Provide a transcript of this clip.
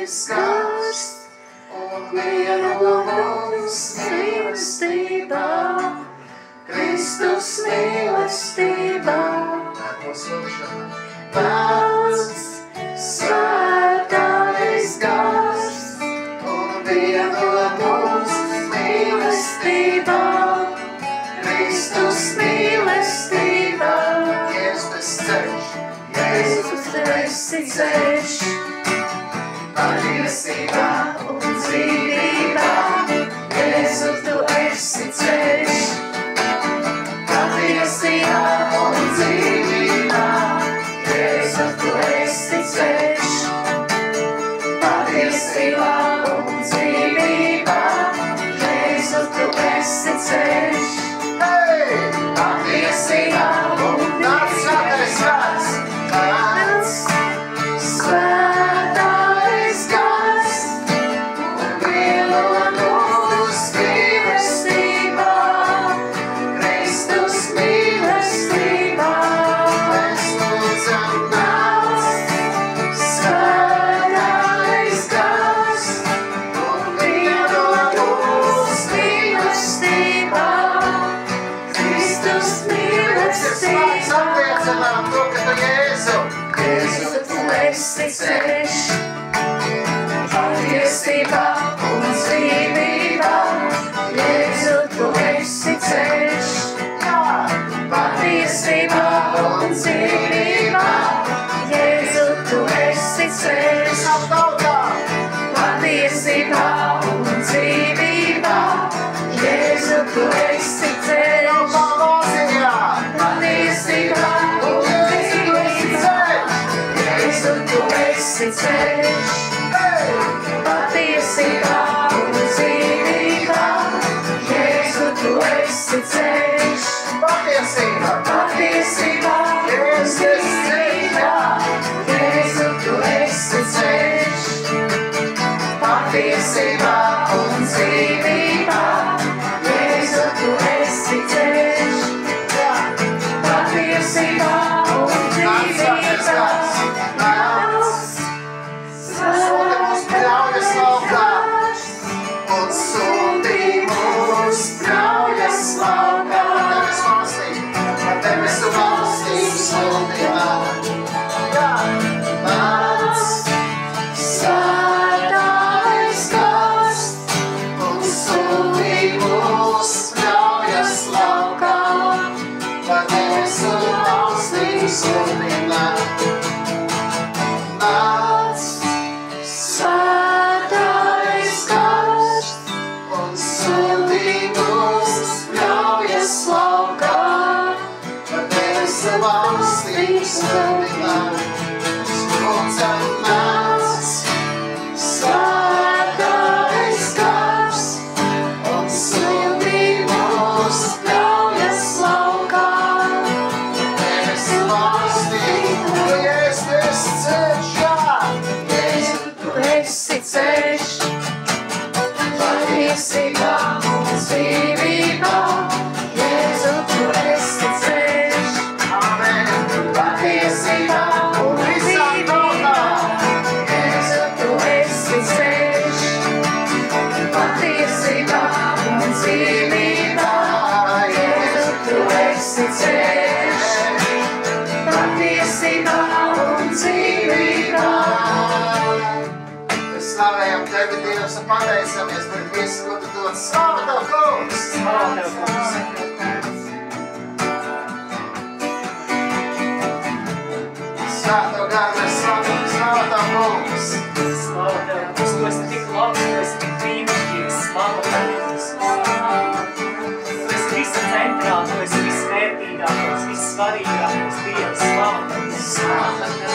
gars un vieno mums mīlestībā, Kristus mīlestībā. Pats svētais gars un vieno mums mīlestībā, Kristus mīlestībā. Jēzus ceļš, Jēzus tu esi ceļš, patiesībā un dzīvībā. Jēzu tu esi ceļš, patiesībā un dzīvībā. Jēzu tu esi ceļš, patiesībā un dzīvībā. Jēzu tu esi ceļš, patiesībā un dzīvībā. Nāc svētais gars un vieno mums mīlestībā, Kristus mīlestībā. Mēs lūdzam, nāc svētais gars un vieno mums mīlestībā, Kristus mīlestībā. Apliecinām to, ka tu Jēzu, Jēzu tu esi ceļš, patiesībā un dzīvībā. Jēzu tu esi ceļš, patiesībā un dzīvībā. Jēzu tu esi ceļš, patiesībā un dzīvībā. Jēzu tu esi ceļš, patiesībā un dzīvībā. Jēzu tu esi ceļš, patiesībā un dzīvībā. Jēzu tu esi ceļš, patiesībā un dzīvībā. Jēzu tu esi ceļš, patiesībā un dzīvībā. Jēzu tu esi ceļš, patiesībā un dzīvībā. Sūti mūs braujas laukā, debesu valstīm sūtībā. Nāc svētais gars un sūti mūs braujas laukā, debesu valstīm sūtībā. Nāc svētais gars un sūti mūs braujas laukā, debesu valstīm sūtībā. Lūdzam, nāc svētais gars un sūti mūs braujas laukā, debesu valstīm. Jēzu esi ceļš, Jēzu tu esi ceļš, patiesībā un dzīvībā. Jēzu tu esi ceļš, patiesībā un dzīvībā. Jēzu tu esi ceļš, patiesībā un dzīvībā. Jēzu tu esi ceļš, patiesībā un dzīvībā. Mēs slavējam Tevi, Dievs, un pateicamies par visu, ko Tu dod. Slava Tev, Kungs! Slava Tev, Kungs! Svēto garu mēs slavam, slava Tev, Kungs! Slava Tev, Kungs, Tu esi tik labs, Tu esi tik brīnišķīgs, slava Tev, Kungs! Tu esi visa centrā, Tu esi visvērtīgākais, vissvarīgākais Dievs, slava Tev, Kungs!